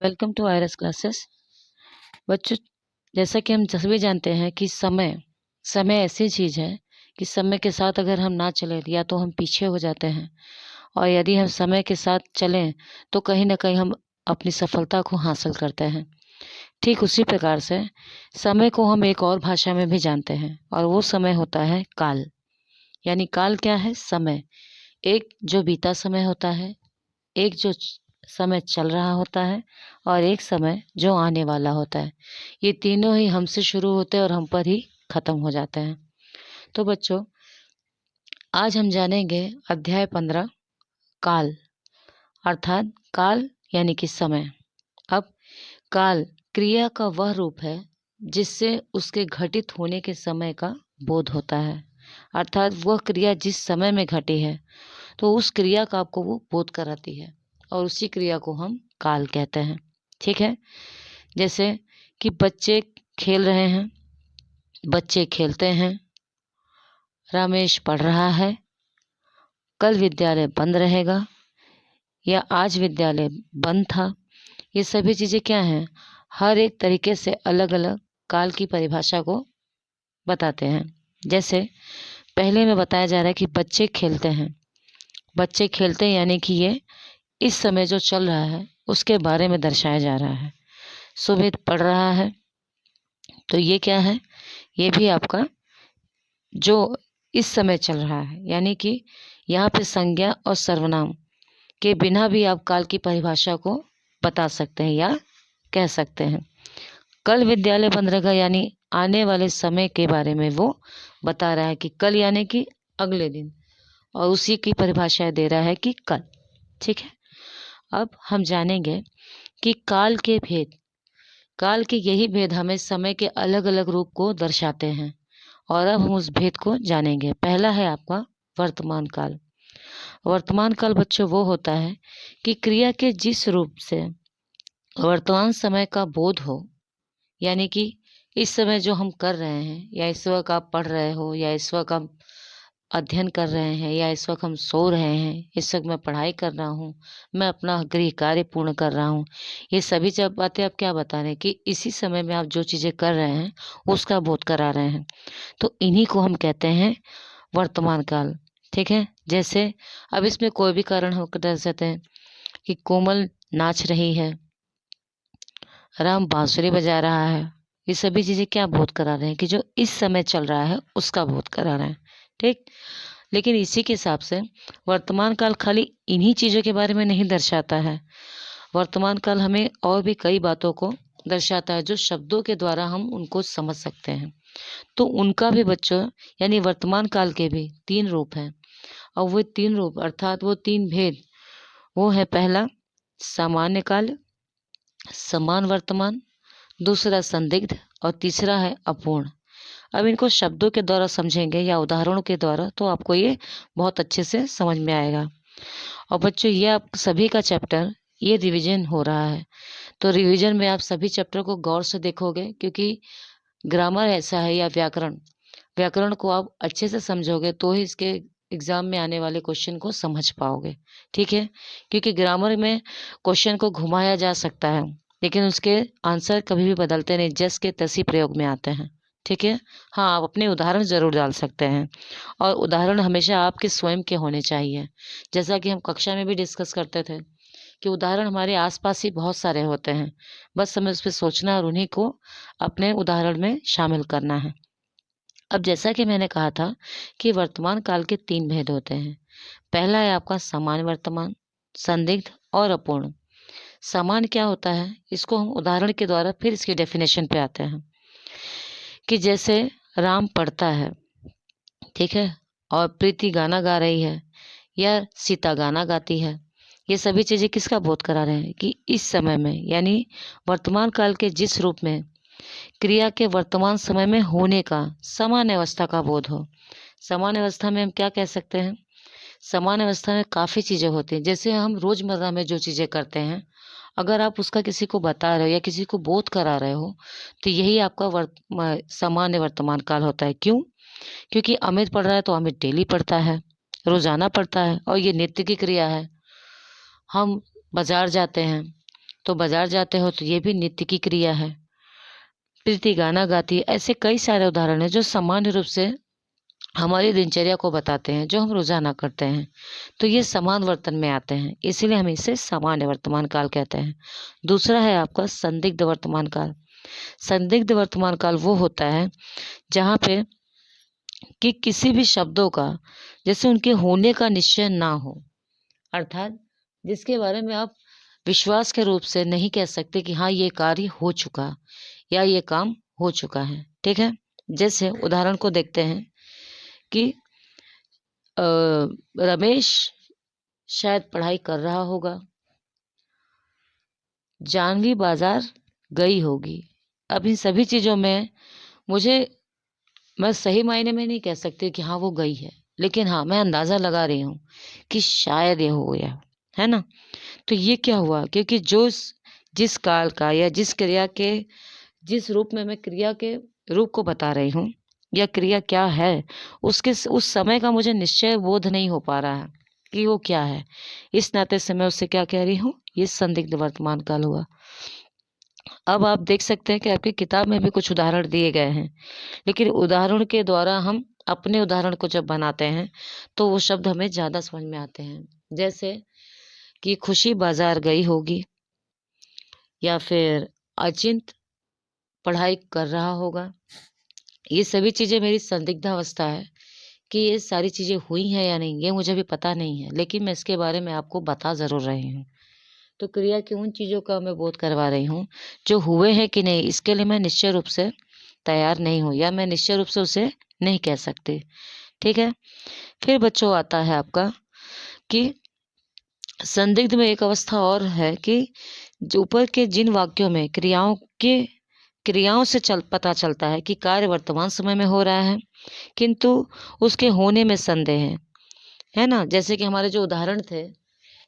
Welcome to Iris classes. बच्चों, जैसा कि हम सभी जानते हैं कि समय समय ऐसी चीज़ है कि समय के साथ अगर हम ना चलें या तो हम पीछे हो जाते हैं, और यदि हम समय के साथ चलें तो कहीं ना कहीं हम अपनी सफलता को हासिल करते हैं। ठीक उसी प्रकार से समय को हम एक और भाषा में भी जानते हैं, और वो समय होता है काल। यानी काल क्या है? समय। एक जो बीता समय होता है, एक जो समय चल रहा होता है, और एक समय जो आने वाला होता है। ये तीनों ही हमसे शुरू होते हैं और हम पर ही खत्म हो जाते हैं। तो बच्चों, आज हम जानेंगे अध्याय 15 काल, अर्थात काल यानी कि समय। अब काल क्रिया का वह रूप है जिससे उसके घटित होने के समय का बोध होता है। अर्थात वह क्रिया जिस समय में घटी है तो उस क्रिया का आपको वो बोध कराती है, और उसी क्रिया को हम काल कहते हैं। ठीक है। जैसे कि बच्चे खेल रहे हैं, बच्चे खेलते हैं, रमेश पढ़ रहा है, कल विद्यालय बंद रहेगा, या आज विद्यालय बंद था। ये सभी चीज़ें क्या हैं? हर एक तरीके से अलग अलग काल की परिभाषा को बताते हैं। जैसे पहले में बताया जा रहा है कि बच्चे खेलते हैं। बच्चे खेलते हैं यानी कि ये इस समय जो चल रहा है उसके बारे में दर्शाया जा रहा है। सुमित पढ़ रहा है, तो ये क्या है? ये भी आपका जो इस समय चल रहा है, यानी कि यहाँ पे संज्ञा और सर्वनाम के बिना भी आप काल की परिभाषा को बता सकते हैं या कह सकते हैं। कल विद्यालय बंद रहेगा यानी आने वाले समय के बारे में वो बता रहा है कि कल यानी कि अगले दिन, और उसी की परिभाषा दे रहा है कि कल। ठीक है। अब हम जानेंगे कि काल के भेद। काल के यही भेद हमें समय के अलग अलग रूप को दर्शाते हैं, और अब हम उस भेद को जानेंगे। पहला है आपका वर्तमान काल। वर्तमान काल बच्चों वो होता है कि क्रिया के जिस रूप से वर्तमान समय का बोध हो, यानी कि इस समय जो हम कर रहे हैं, या इस वक्त आप पढ़ रहे हो, या इस वक्त हम अध्ययन कर रहे हैं, या इस वक्त हम सो रहे हैं, इस वक्त मैं पढ़ाई कर रहा हूँ, मैं अपना गृह कार्य पूर्ण कर रहा हूँ। ये सभी जब बातें आप क्या बता रहे हैं कि इसी समय में आप जो चीज़ें कर रहे हैं उसका बोध करा रहे हैं। तो इन्हीं को हम कहते हैं वर्तमान काल। ठीक है। जैसे अब इसमें कोई भी कारण हो कर सकते हैं कि कोमल नाच रही है, राम बांसुरी बजा रहा है। ये सभी चीज़ें क्या बोध करा रहे हैं? कि जो इस समय चल रहा है उसका बोध करा रहे हैं। ठीक। लेकिन इसी के हिसाब से वर्तमान काल खाली इन्हीं चीज़ों के बारे में नहीं दर्शाता है। वर्तमान काल हमें और भी कई बातों को दर्शाता है जो शब्दों के द्वारा हम उनको समझ सकते हैं। तो उनका भी बच्चों, यानी वर्तमान काल के भी 3 रूप हैं, और वो 3 रूप अर्थात वो 3 भेद वो है: पहला सामान्य काल, समान वर्तमान, दूसरा संदिग्ध, और तीसरा है अपूर्ण। अब इनको शब्दों के द्वारा समझेंगे या उदाहरणों के द्वारा तो आपको ये बहुत अच्छे से समझ में आएगा। और बच्चों, ये आप सभी का चैप्टर ये रिवीजन हो रहा है, तो रिवीजन में आप सभी चैप्टर को गौर से देखोगे, क्योंकि ग्रामर ऐसा है या व्याकरण व्याकरण को आप अच्छे से समझोगे तो ही इसके एग्जाम में आने वाले क्वेश्चन को समझ पाओगे। ठीक है। क्योंकि ग्रामर में क्वेश्चन को घुमाया जा सकता है, लेकिन उसके आंसर कभी भी बदलते नहीं, जस के तसी प्रयोग में आते हैं। ठीक है। हाँ, आप अपने उदाहरण ज़रूर डाल सकते हैं, और उदाहरण हमेशा आपके स्वयं के होने चाहिए। जैसा कि हम कक्षा में भी डिस्कस करते थे कि उदाहरण हमारे आसपास ही बहुत सारे होते हैं, बस हमें उस पर सोचना और उन्हीं को अपने उदाहरण में शामिल करना है। अब जैसा कि मैंने कहा था कि वर्तमान काल के 3 भेद होते हैं। पहला है आपका समान वर्तमान, संदिग्ध और अपूर्ण। समान क्या होता है? इसको हम उदाहरण के द्वारा फिर इसकी डेफिनेशन पे आते हैं कि जैसे राम पढ़ता है, ठीक है, और प्रीति गाना गा रही है, या सीता गाना गाती है। ये सभी चीज़ें किसका बोध करा रहे हैं? कि इस समय में, यानी वर्तमान काल के जिस रूप में क्रिया के वर्तमान समय में होने का समान अवस्था का बोध हो। समान अवस्था में हम क्या कह सकते हैं? समान अवस्था में काफ़ी चीज़ें होती हैं। जैसे हम रोज़मर्रा में जो चीज़ें करते हैं, अगर आप उसका किसी को बता रहे हो या किसी को बोध करा रहे हो, तो यही आपका सामान्य वर्तमान काल होता है। क्यों? क्योंकि अमित पढ़ रहा है तो अमित डेली पढ़ता है, रोज़ाना पढ़ता है, और ये नित्य की क्रिया है। हम बाज़ार जाते हैं तो बाजार जाते हो तो ये भी नित्य की क्रिया है। प्रीति गाना गाती है। ऐसे कई सारे उदाहरण हैं जो सामान्य रूप से हमारी दिनचर्या को बताते हैं, जो हम रोजाना करते हैं। तो ये समान वर्तन में आते हैं, इसीलिए हम इसे सामान्य वर्तमान काल कहते हैं। दूसरा है आपका संदिग्ध वर्तमान काल। संदिग्ध वर्तमान काल वो होता है जहाँ पे कि किसी भी शब्दों का जैसे उनके होने का निश्चय ना हो, अर्थात जिसके बारे में आप विश्वास के रूप से नहीं कह सकते कि हाँ ये कार्य हो चुका या ये काम हो चुका है। ठीक है, जैसे उदाहरण को देखते हैं कि रमेश शायद पढ़ाई कर रहा होगा, जानवी बाजार गई होगी। अब इन सभी चीज़ों में मैं सही मायने में नहीं कह सकती कि हाँ वो गई है, लेकिन हाँ मैं अंदाज़ा लगा रही हूँ कि शायद ये हो गया है ना। तो ये क्या हुआ, क्योंकि जिस काल का या जिस क्रिया के जिस रूप में मैं क्रिया के रूप को बता रही हूँ या क्रिया क्या है, उस समय का मुझे निश्चय बोध नहीं हो पा रहा है कि वो क्या है। इस नाते से मैं उससे क्या कह रही हूँ, ये संदिग्ध वर्तमान काल हुआ। अब आप देख सकते हैं कि आपकी किताब में भी कुछ उदाहरण दिए गए हैं, लेकिन उदाहरण के द्वारा हम अपने उदाहरण को जब बनाते हैं तो वो शब्द हमें ज़्यादा समझ में आते हैं। जैसे कि खुशी बाजार गई होगी, या फिर अचिंत पढ़ाई कर रहा होगा। ये सभी चीज़ें मेरी संदिग्ध अवस्था है कि ये सारी चीज़ें हुई हैं या नहीं, ये मुझे भी पता नहीं है, लेकिन मैं इसके बारे में आपको बता ज़रूर रही हूँ। तो क्रिया की उन चीज़ों का मैं बोध करवा रही हूँ जो हुए हैं कि नहीं, इसके लिए मैं निश्चय रूप से तैयार नहीं हूँ या मैं निश्चय रूप से उसे नहीं कह सकती। ठीक है, फिर बच्चों आता है आपका कि संदिग्ध में एक अवस्था और है कि जो ऊपर के जिन वाक्यों में क्रियाओं से पता चलता है कि कार्य वर्तमान समय में हो रहा है, किंतु उसके होने में संदेह है ना। जैसे कि हमारे जो उदाहरण थे,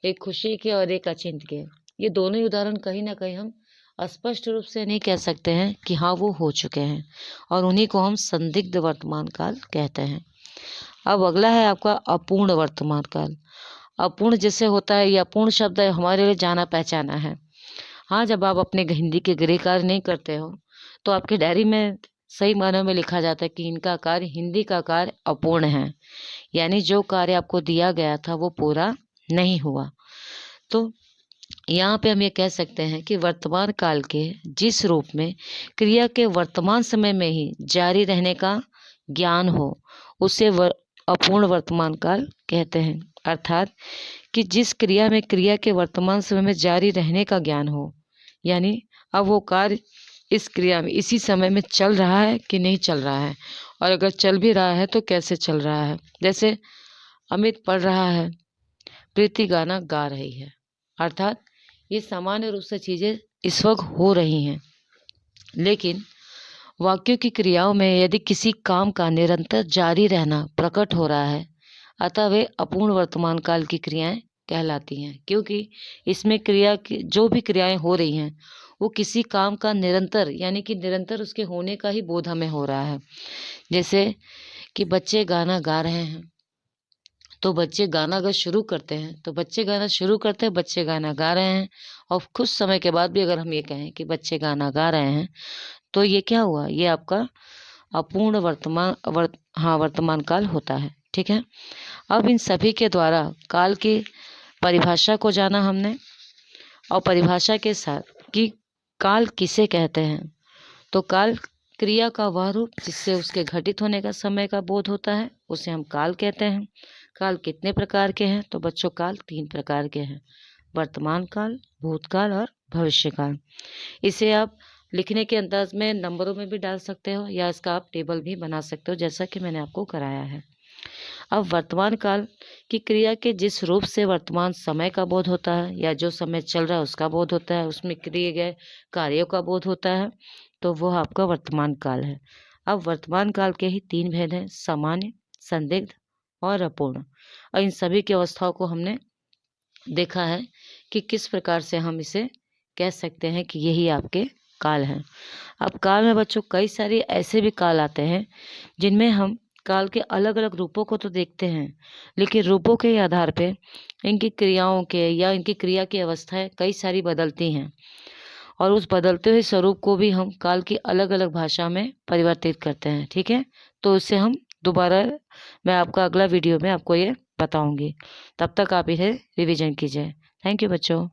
एक खुशी के और एक अचिंत के, ये दोनों ही उदाहरण कहीं ना कहीं हम स्पष्ट रूप से नहीं कह सकते हैं कि हाँ वो हो चुके हैं, और उन्हीं को हम संदिग्ध वर्तमान काल कहते हैं। अब अगला है आपका अपूर्ण वर्तमान काल। अपूर्ण जैसे होता है, या अपूर्ण शब्द हमारे लिए जाना पहचाना है। हाँ, जब आप अपने हिंदी के गृह कार्य नहीं करते हो तो आपकी डायरी में सही मायनों में लिखा जाता है कि इनका कार्य, हिंदी का कार्य अपूर्ण है, यानी जो कार्य आपको दिया गया था वो पूरा नहीं हुआ। तो यहाँ पे हम ये कह सकते हैं कि वर्तमान काल के जिस रूप में क्रिया के वर्तमान समय में ही जारी रहने का ज्ञान हो, उसे अपूर्ण वर्तमान काल कहते हैं। अर्थात कि जिस क्रिया में क्रिया के वर्तमान समय में जारी रहने का ज्ञान हो, यानी अब वो कार्य इस क्रिया में इसी समय में चल रहा है कि नहीं चल रहा है, और अगर चल भी रहा है तो कैसे चल रहा है। जैसे अमित पढ़ रहा है, प्रीति गाना गा रही है, अर्थात ये सामान्य रूप से चीज़ें इस वक्त हो रही हैं। लेकिन वाक्यों की क्रियाओं में यदि किसी काम का निरंतर जारी रहना प्रकट हो रहा है, अतः वे अपूर्ण वर्तमान काल की क्रियाएं कहलाती हैं, क्योंकि इसमें क्रिया की जो भी क्रियाएं हो रही हैं वो किसी काम का निरंतर, यानी कि निरंतर उसके होने का ही बोध हमें हो रहा है। जैसे कि बच्चे गाना गा रहे हैं, तो बच्चे गाना अगर शुरू करते हैं तो बच्चे गाना शुरू करते हैं, बच्चे गाना गा रहे हैं, और कुछ समय के बाद भी अगर हम ये कहें कि बच्चे गाना गा रहे हैं, तो ये क्या हुआ, ये आपका अपूर्ण वर्तमान काल होता है। ठीक है, अब इन सभी के द्वारा काल की परिभाषा को जाना हमने, और परिभाषा के साथ कि काल किसे कहते हैं। तो काल क्रिया का वह रूप जिससे उसके घटित होने का समय का बोध होता है, उसे हम काल कहते हैं। काल कितने प्रकार के हैं, तो बच्चों काल 3 प्रकार के हैं, वर्तमान काल, भूतकाल और भविष्य काल। इसे आप लिखने के अंदाज में नंबरों में भी डाल सकते हो, या इसका आप टेबल भी बना सकते हो, जैसा कि मैंने आपको कराया है। अब वर्तमान काल की क्रिया के जिस रूप से वर्तमान समय का बोध होता है, या जो समय चल रहा है उसका बोध होता है, उसमें किए गए कार्यों का बोध होता है, तो वह आपका वर्तमान काल है। अब वर्तमान काल के ही 3 भेद हैं, सामान्य, संदिग्ध और अपूर्ण। और इन सभी की अवस्थाओं को हमने देखा है कि किस प्रकार से हम इसे कह सकते हैं कि यही आपके काल हैं। अब काल में बच्चों कई सारे ऐसे भी काल आते हैं जिनमें हम काल के अलग अलग रूपों को तो देखते हैं, लेकिन रूपों के आधार पे इनकी क्रियाओं के या इनकी क्रिया की अवस्थाएं कई सारी बदलती हैं, और उस बदलते हुए स्वरूप को भी हम काल की अलग अलग भाषा में परिवर्तित करते हैं। ठीक है, तो उससे हम दोबारा, मैं आपका अगला वीडियो में आपको ये बताऊंगी। तब तक आप इसे रिवीजन कीजिए। थैंक यू बच्चों।